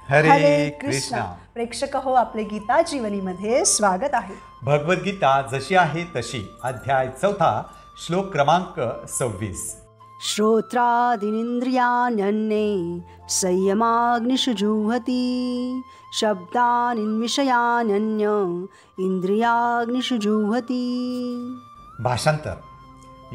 हरे कृष्णा. प्रेक्षक हो, आपले गीता जीवनीमध्ये स्वागत आहे. भगवद्गीता जशी आहे तशी, अध्याय 4, श्लोक क्रमांक 26. श्रोत्रादीनिंद्रियाण्यन्ये संयमाग्निषु जुह्वति शब्दानिन्विषयान्य इंद्रियाग्निषु जुह्वति. भाषांतर.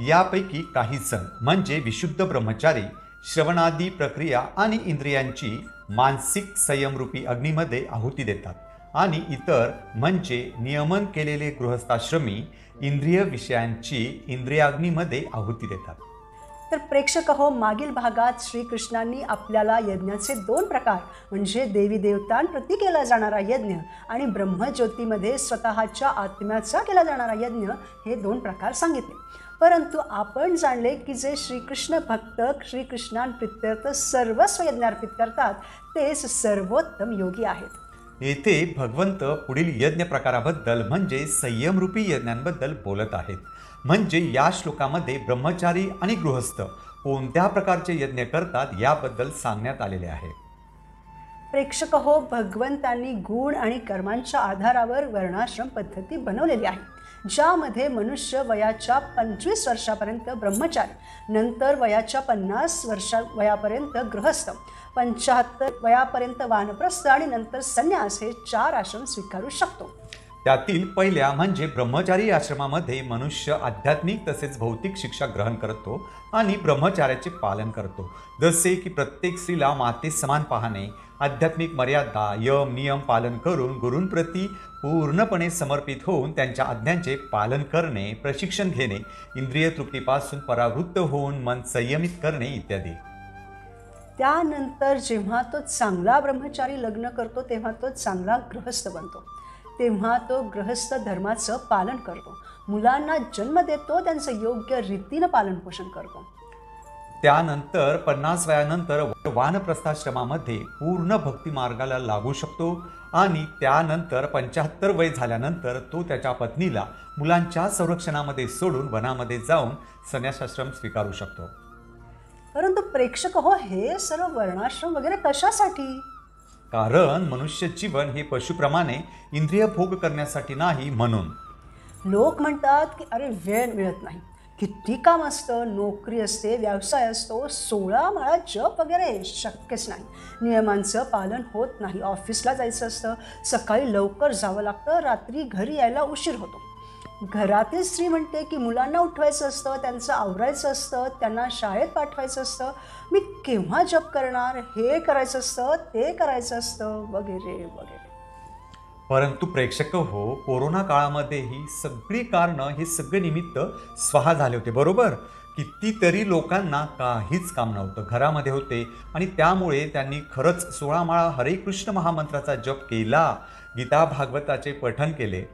यापैकी काही जण म्हणजे विशुद्ध ब्रह्मचारी श्रवणादी प्रक्रिया आणि इंद्रियांची मानसिक संयमरूपी अग्नीमध्ये आहुती देतात आणि इतर म्हणजे नियमन केलेले गृहस्थाश्रमी इंद्रिय विषयांची इंद्रियाग्नीमध्ये आहुती देतात. तर प्रेक्षक हो, मागील भागात श्रीकृष्णांनी आपल्याला यज्ञाचे 2 प्रकार म्हणजे देवी देवतांप्रती केला जाणारा यज्ञ आणि ब्रह्मज्योतीमध्ये स्वतःच्या आत्म्याचा केला जाणारा यज्ञ हे 2 प्रकार सांगितले. परंतु आपण जाणले की जे श्रीकृष्ण भक्त श्रीकृष्णांप्रित्यर्थ सर्वस्व यज्ञार्पित करतात तेच सर्वोत्तम योगी आहेत. येथे भगवंत पुढील यज्ञ प्रकाराबद्दल म्हणजे संयमरूपी यज्ञांबद्दल बोलत आहेत. म्हणजे या श्लोकामध्ये ब्रह्मचारी आणि गृहस्थ कोणत्या प्रकारचे यज्ञ करतात याबद्दल सांगण्यात आलेले आहे. प्रेक्षक हो, भगवंतांनी गुण आणि कर्मांच्या आधारावर वर्णाश्रम पद्धती बनवलेली आहे, ज्यामध्ये मनुष्य वयाच्या 25 वर्षापर्यंत ब्रह्मचारी, नंतर वयाच्या 50 वयापर्यंत गृहस्थ, 75 वयापर्यंत वानप्रस्थ आणि नंतर संन्यास हे 4 आश्रम स्वीकारू शकतो. त्यातील पहिल्या म्हणजे ब्रह्मचारी आश्रमामध्ये मनुष्य आध्यात्मिक तसेच भौतिक शिक्षा ग्रहण करतो आणि ब्रह्मचार्याचे पालन करतो, जसे की प्रत्येक स्त्रीला माते समान पाहणे, आध्यात्मिक मर्यादा यम नियम पालन करून गुरूंप्रती पूर्णपणे समर्पित होऊन त्यांच्या आज्ञांचे पालन करणे, प्रशिक्षण घेणे, इंद्रिय तृप्तीपासून परावृत्त होऊन मन संयमित करणे इत्यादी. त्यानंतर जेव्हा तो चांगला ब्रह्मचारी लग्न करतो तेव्हा तो चांगला गृहस्थ बनतो. तेव्हा तो गृहस्थ धर्माचं पालन करतो, मुलांना जन्म देतो, त्यांचं योग्य रीतीनं पालनपोषण करतो. त्यानंतर 50 वयानंतर वानप्रस्थाश्रमामध्ये पूर्ण भक्ती मार्गाला लागू शकतो आणि त्यानंतर 75 वय झाल्यानंतर तो त्याच्या पत्नीला मुलांच्या संरक्षणामध्ये सोडून वनामध्ये जाऊन संन्यासाश्रम स्वीकारू शकतो. परंतु प्रेक्षक हो, हे सर्व वर्णाश्रम वगैरे कशासाठी? कारण मनुष्य जीवन हे पशुप्रमाणे इंद्रिय भोग करण्यासाठी नाही म्हणून. लोक म्हणतात की अरे वेळ मिळत नाही, किती काम असतं, नोकरी असते, व्यवसाय असतो, 16 माळा जप वगैरे शक्यच नाही, नियमांचं पालन होत नाही, ऑफिसला जायचं असतं, सकाळी लवकर जावं लागतं, रात्री घरी यायला उशीर होतो. घरातील स्त्री म्हणते की मुलांना उठवायचं असतं, त्यांचं आवरायचं असतं, त्यांना शाळेत पाठवायचं असतं, मी केव्हा जप करणार, हे करायचं असतं, ते करायचं असतं वगैरे वगैरे. परंतु प्रेक्षक हो, कोरोना काळामध्ये ही सगळी कारणं, हे सगळे निमित्त स्वाहा झाले होते, बरोबर. कितीतरी लोकांना काहीच काम नव्हतं, घरामध्ये होते आणि त्यामुळे त्यांनी खरंच 16 माळा हरे कृष्ण महामंत्राचा जप केला, गीता भागवताचे पठण केले.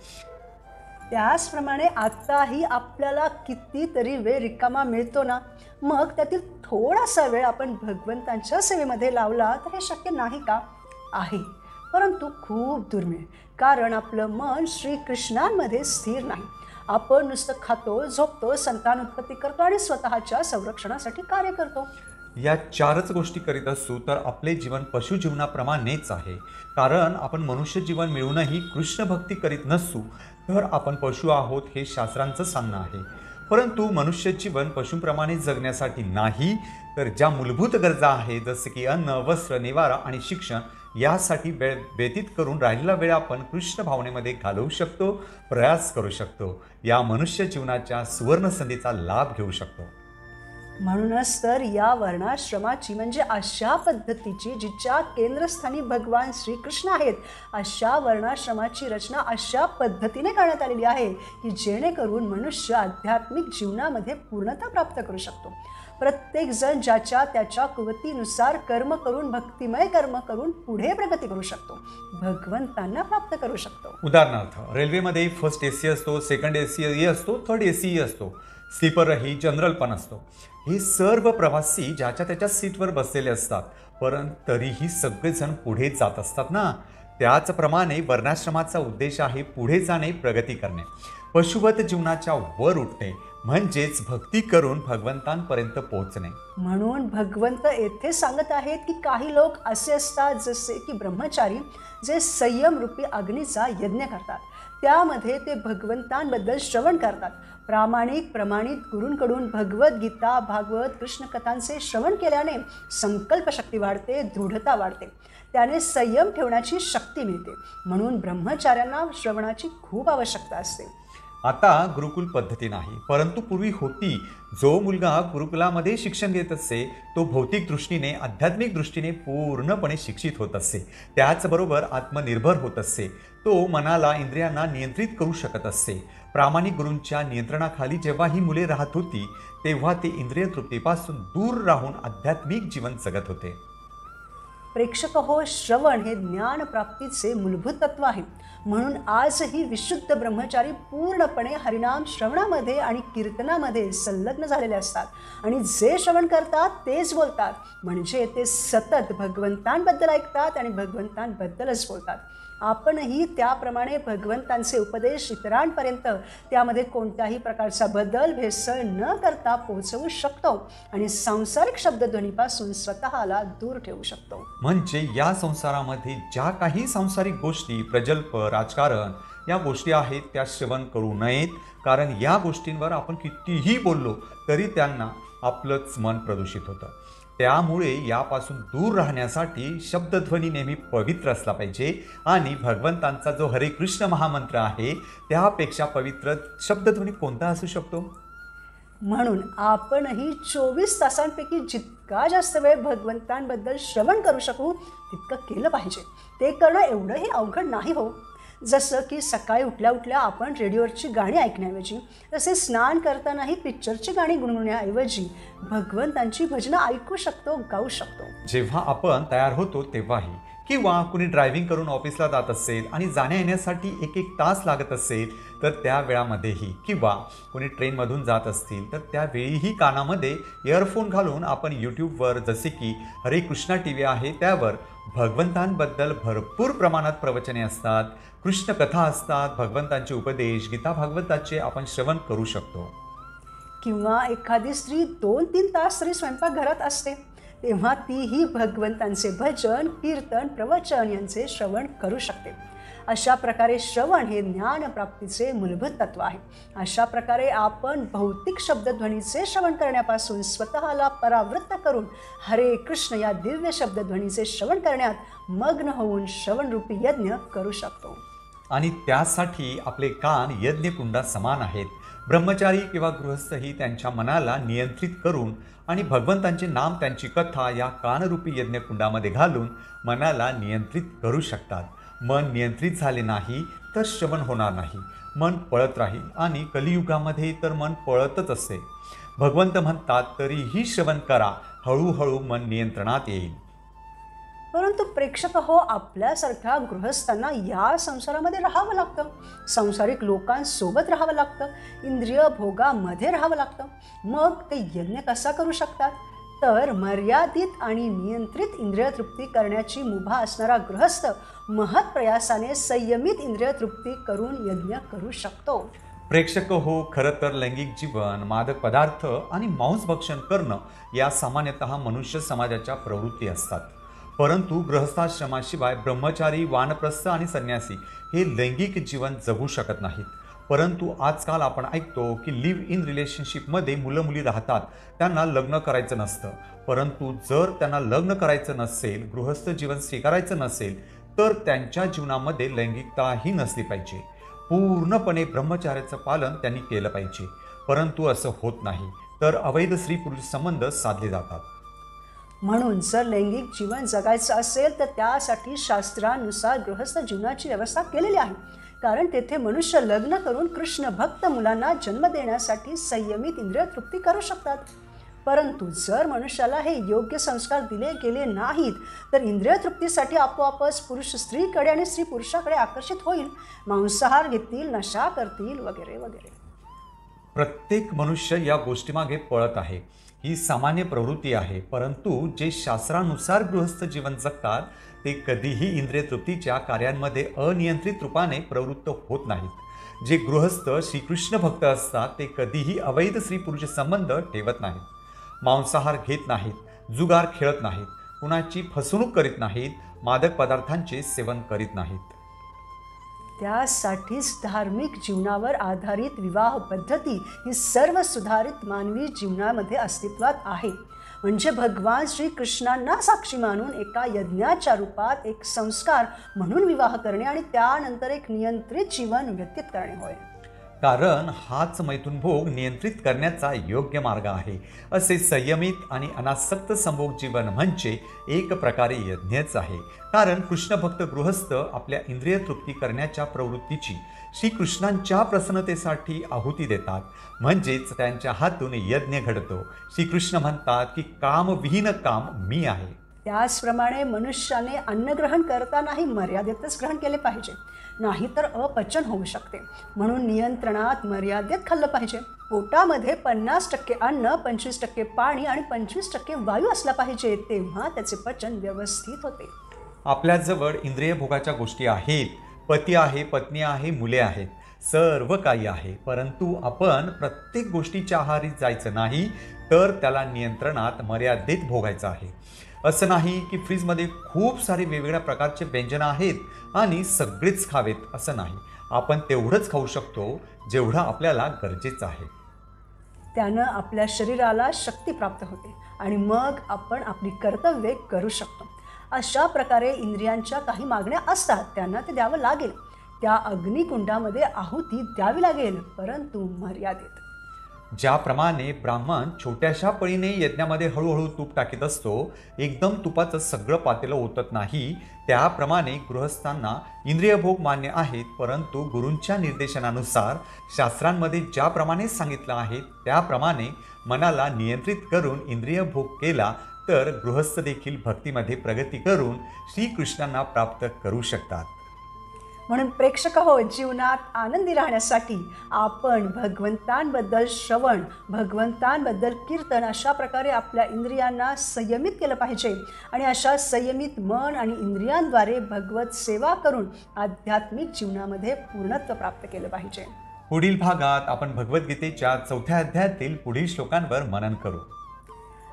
त्याचप्रमाणे आत्ताही आपल्याला कितीतरी वेळ रिकामा मिळतो ना, मग त्यातील थोडासा वेळ आपण भगवंतांच्या सेवेमध्ये लावला तर हे शक्य नाही का? आहे, परंतु खूप दुर्मिळ. कारण आपलं मन श्रीकृष्णांमध्ये स्थिर नाही. आपण नुसतं खातो, झोपतो, संतान उत्पत्ती करतो आणि स्वतःच्या संरक्षणासाठी कार्य करतो. या 4च गोष्टी करीत असू तर आपले जीवन पशुजीवनाप्रमाणेच आहे. कारण आपण मनुष्य जीवन मिळूनही कृष्ण भक्ती करीत नसू तर आपण पशु आहोत हे शास्त्रांचं सांगणं आहे. परंतु मनुष्य जीवन पशुप्रमाणे जगण्यासाठी नाही, तर ज्या मूलभूत गरजा आहेत जसे की अन्न, वस्त्र, निवारा आणि शिक्षण, यासाठी वेळ व्यतीत करून राहिलेला वेळ आपण कृष्ण भावनेमध्ये घालवू शकतो, प्रयास करू शकतो, या मनुष्य जीवनाच्या सुवर्ण संधीचा लाभ घेऊ शकतो. म्हणूनच तर या वर्णाश्रमाची म्हणजे अशा पद्धतीची जिच्या केंद्रस्थानी भगवान श्रीकृष्ण आहेत, अशा वर्णाश्रमाची रचना अशा पद्धतीने करण्यात आलेली आहे की जेणेकरून मनुष्य आध्यात्मिक जीवनामध्ये पूर्णता प्राप्त करू शकतो. प्रत्येक जण ज्याच्या त्याच्या कुवतीनुसार कर्म करून, भक्तिमय कर्म करून पुढे प्रगती करू शकतो, भगवंतांना प्राप्त करू शकतो. उदाहरणार्थ, रेल्वेमध्ये फर्स्ट AC असतो, सेकंड AC असतो, थर्ड AC असतो, स्लीपरही, जनरल पण असतो. हे सर्व प्रवासी ज्याच्या त्याच्या सीटवर बसलेले असतात, परंतु तरीही सगळेजण पुढे जात असतात ना. त्याचप्रमाणे वर्णाश्रमाचा उद्देश आहे पुढे जाणे, प्रगती करणे, पशुवत जीवनाच्या वर उठणे, म्हणजेच भक्ती करून भगवंतांपर्यंत पोहोचणे. म्हणून भगवंत येथे सांगत आहेत की काही लोक असे असतात जसे की ब्रह्मचारी, जे संयम रूपी अग्नीचा यज्ञ करतात. त्यामध्ये ते भगवंतांबद्दल श्रवण करतात. प्रमाणित गुरूंकडून भगवद्गीता, भागवत, कृष्णकथांचे श्रवण केल्याने संकल्पशक्ती वाढते, दृढता वाढते. त्याने संयम ठेवण्याची शक्ती मिळते. म्हणून ब्रह्मचार्यांना श्रवणाची खूप आवश्यकता असते. आता गुरुकुल पद्धती नाही, परंतु पूर्वी होती. जो मुलगा गुरुकुलामध्ये शिक्षण घेत असे तो भौतिक दृष्टीने, आध्यात्मिक दृष्टीने पूर्णपणे शिक्षित होत असे. त्याचबरोबर आत्मनिर्भर होत असे. तो मनाला, इंद्रियांना नियंत्रित करू शकत असे. प्रामाणिक गुरूंच्या नियंत्रणाखाली जेव्हा ही मुले राहत होती तेव्हा ते इंद्रिय तृप्तीपासून दूर राहून आध्यात्मिक जीवन जगत होते. प्रेक्षक हो, श्रवण हे ज्ञानप्राप्तीचे मूलभूत तत्व आहे. म्हणून आजही विशुद्ध ब्रह्मचारी पूर्णपणे हरिनाम श्रवणामध्ये आणि कीर्तनामध्ये संलग्न झालेले असतात. आणि जे श्रवण करतात तेच बोलतात. म्हणजे ते सतत भगवंतांबद्दल ऐकतात आणि भगवंतांबद्दलच बोलतात. आपणही त्याप्रमाणे भगवंतांचे उपदेश इतरांपर्यंत त्यामध्ये कोणत्याही प्रकारचा बदल, भेसळ न करता पोहोचवू शकतो आणि सांसारिक शब्दध्वनीपासून स्वतःला दूर ठेवू शकतो. म्हणजे या संसारामध्ये ज्या काही सांसारिक गोष्टी, प्रजल्प, राजकारण या गोष्टी आहेत त्या श्रवण करू नयेत. कारण या गोष्टींवर आपण कितीही बोललो तरी त्यांना आपलंच मन प्रदूषित होतं. त्यामुळे यापासून दूर राहण्यासाठी शब्दध्वनी नेहमी पवित्र असला पाहिजे. आणि भगवंतांचा जो हरे कृष्ण महामंत्र आहे त्यापेक्षा पवित्र शब्दध्वनी कोणता असू शकतो? म्हणून आपणही 24 तासांपैकी जितका जास्त वेळ भगवंतांबद्दल श्रवण करू शकू तितकं केलं पाहिजे. ते करणं एवढंही अवघड नाही हो. जसं की सकाळी उठल्या उठल्या आपण रेडिओवरची गाणी ऐकण्याऐवजी, तसे स्नान करतानाही पिक्चरची गाणी गुणगुणण्याऐवजी भगवंतांची भजनं ऐकू शकतो, गाऊ शकतो. जेव्हा आपण तयार होतो तेव्हाही, किंवा कुणी ड्रायव्हिंग करून ऑफिसला जात असेल आणि जाण्या येण्यासाठी 1-1 तास लागत असेल तर त्या वेळामध्येही, किंवा कोणी ट्रेनमधून जात असतील तर त्यावेळीही कानामध्ये इयरफोन घालून आपण यूट्यूबवर, जसे की हरे कृष्णा TV आहे त्यावर भगवंतांबद्दल भरपूर प्रमाणात प्रवचने असतात, कृष्णकथा असतात, भगवंतांचे उपदेश, गीता भागवताचे आपण श्रवण करू शकतो. किंवा एखादी स्त्री 2-3 तास तरी स्वयंपाकघरात असते तेव्हा तीही भगवंतांचे भजन, कीर्तन, प्रवचन यांचे श्रवण करू शकते. अशा प्रकारे श्रवण हे ज्ञानप्राप्तीचे मूलभूत तत्व आहे. अशा प्रकारे आपण भौतिक शब्दध्वनीचे श्रवण करण्यापासून स्वतःला परावृत्त करून हरे कृष्ण या दिव्य शब्दध्वनीचे श्रवण करण्यात मग्न होऊन श्रवणरूपी यज्ञ करू शकतो. आणि त्यासाठी आपले कान यज्ञकुंडा समान आहेत. ब्रह्मचारी किंवा गृहस्थही त्यांच्या मनाला नियंत्रित करून आणि भगवंतांचे नाम, त्यांची कथा या कानरूपी यज्ञकुंडामध्ये घालून मनाला नियंत्रित करू शकतात. मन नियंत्रित झाले नाही तर श्रवण होणार नाही. मन पळत राहील आणि कलियुगामध्ये तर मन पळतच असते. भगवंत म्हणतात तरीही श्रवण करा, हळूहळू मन नियंत्रणात येईल. परंतु प्रेक्षक हो, आपल्यासारख्या गृहस्थांना या संसारामध्ये राहावं लागतं. सांसारिक लोकांसोबत राहावं लागतं. इंद्रिय भोगामध्ये राहावं लागतं. मग ते यज्ञ कसा करू शकतात? तर मर्यादित आणि नियंत्रित इंद्रिय तृप्ती करण्याची मुभा असणारा गृहस्थ महत्प्रयासाने संयमित इंद्रिय तृप्ती करून यज्ञ करू शकतो. प्रेक्षक हो, खरं तर लैंगिक जीवन, मादक पदार्थ आणि मांसभक्षण करणं या सामान्यतः मनुष्य समाजाच्या प्रवृत्ती असतात. परंतु गृहस्थाश्रमाशिवाय ब्रह्मचारी, वानप्रस्थ आणि संन्यासी हे लैंगिक जीवन जगू शकत नाहीत. परंतु आजकाल आपण ऐकतो की लिव्ह इन रिलेशनशिपमध्ये मुलं मुली राहतात, त्यांना लग्न करायचं नसतं. परंतु जर त्यांना लग्न करायचं नसेल, गृहस्थ जीवन स्वीकारायचं नसेल तर त्यांच्या जीवनामध्ये लैंगिकताही नसली पाहिजे. पूर्णपणे ब्रह्मचार्याचं पालन त्यांनी केलं पाहिजे. परंतु असं होत नाही तर अवैध स्त्री पुरुष संबंध साधले जातात. म्हणून जर लैंगिक जीवन जगायचं असेल तर त्यासाठी शास्त्रानुसार गृहस्थ जीवनाची व्यवस्था केलेली आहे. कारण तेथे मनुष्य लग्न करून कृष्ण भक्त मुलांना जन्म देण्यासाठी संयमित इंद्रिय तृप्ती करू शकतात. परंतु जर मनुष्याला हे योग्य संस्कार दिले गेले नाहीत तर इंद्रिय तृप्तीसाठी आपोआपच पुरुष स्त्रीकडे आणि स्त्री पुरुषाकडे आकर्षित होईल, मांसाहार घेतील, नशा करतील वगैरे वगैरे. प्रत्येक मनुष्य या गोष्टीमागे पळत आहे. ही सामान्य प्रवृत्ती आहे. परंतु जे शास्त्रानुसार गृहस्थ जीवन जगतात ते कधीही इंद्रिय तृप्तीच्या कार्यांमध्ये अनियंत्रित रूपाने प्रवृत्त होत नाहीत. जे गृहस्थ श्रीकृष्ण भक्त असतात ते कधीही अवैध स्त्री पुरुष संबंध ठेवत नाहीत, मांसाहार घेत नाहीत, जुगार खेळत नाहीत, कुणाची फसवणूक करीत नाहीत, मादक पदार्थांचे सेवन करीत नाहीत. त्यासाठीच धार्मिक जीवनावर आधारित विवाह पद्धती ही सर्व सुधारित मानवी जीवनामध्ये अस्तित्वात आहे. म्हणजे भगवान श्रीकृष्णांना साक्षी मानून एका यज्ञाच्या रूपात एक संस्कार म्हणून विवाह करणे आणि त्यानंतर एक नियंत्रित जीवन व्यतीत करणे होय. कारण हाच मैथुनभोग नियंत्रित करण्याचा योग्य मार्ग आहे. असे संयमित आणि अनासक्त संभोग जीवन म्हणजे एक प्रकारे यज्ञच आहे. कारण कृष्णभक्त गृहस्थ आपल्या इंद्रिय तृप्ती करण्याच्या प्रवृत्तीची श्रीकृष्णांच्या प्रसन्नतेसाठी आहुती देतात, म्हणजेच त्यांच्या हातून यज्ञ घडतो. श्रीकृष्ण म्हणतात की कामविहीन काम मी आहे. त्याचप्रमाणे मनुष्याने अन्नग्रहण करतानाही मर्यादेतच ग्रहण केले पाहिजे, नाहीतर अपचन होऊ शकते. म्हणून नियंत्रणात मर्यादेत खाल्लं पाहिजे. पोटामध्ये 50% अन्न, 25% पाणी आणि 25% वायू असला पाहिजे, तेव्हा त्याचे पचन व्यवस्थित होते. आपल्याजवळ इंद्रिय भोगाच्या गोष्टी आहेत, पती आहे, पत्नी आहे, मुले आहेत, सर्व काही आहे. परंतु आपण प्रत्येक गोष्टीच्या आहारी जायचं नाही, तर त्याला नियंत्रणात मर्यादेत भोगायचं आहे. असं नाही की फ्रीजमध्ये खूप सारे वेगवेगळ्या प्रकारचे व्यंजन आहेत आणि सगळेच खावेत असं नाही. आपण तेवढंच खाऊ शकतो जेवढं आपल्याला गरजेचं आहे. त्यानं आपल्या शरीराला शक्ती प्राप्त होते आणि मग आपण आपली कर्तव्ये करू शकतो. अशा प्रकारे इंद्रियांच्या काही मागण्या असतात, त्यांना ते द्यावं लागेल. त्या अग्निकुंडामध्ये आहुती द्यावी लागेल, परंतु मर्यादित. ज्याप्रमाणे ब्राह्मण छोट्याशा पळीने यज्ञामध्ये हळूहळू तूप टाकीत असतो, एकदम तुपाचं सगळं पातेलं ओतत नाही, त्याप्रमाणे गृहस्थांना इंद्रियभोग मान्य आहेत, परंतु गुरूंच्या निर्देशनानुसार शास्त्रांमध्ये ज्याप्रमाणे सांगितलं आहे त्याप्रमाणे मनाला नियंत्रित करून इंद्रियभोग केला तर गृहस्थ देखील भक्तीमध्ये प्रगती करून श्रीकृष्णांना प्राप्त करू शकतात. म्हणून प्रेक्षक हो, जीवनात आनंदी राहण्यासाठी आपण भगवंतांबद्दल श्रवण, भगवंतांबद्दल कीर्तन अशा प्रकारे आपल्या इंद्रियांना संयमित केलं पाहिजे आणि अशा संयमित मन आणि इंद्रियांद्वारे भगवत सेवा करून आध्यात्मिक जीवनामध्ये पूर्णत्व प्राप्त केलं पाहिजे. पुढील भागात आपण भगवद्गीतेच्या 4थ्या अध्यायातील पुढील श्लोकांवर मनन करू.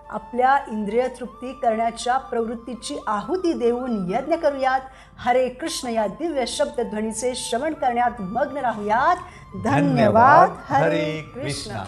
आपल्या इंद्रिय तृप्ती करण्याच्या प्रवृत्तीची आहुती देऊन यज्ञ करूयात. हरे कृष्ण या दिव्य शब्दध्वनीचे श्रवण करण्यात मग्न राहूयात. धन्यवाद. हरे कृष्ण.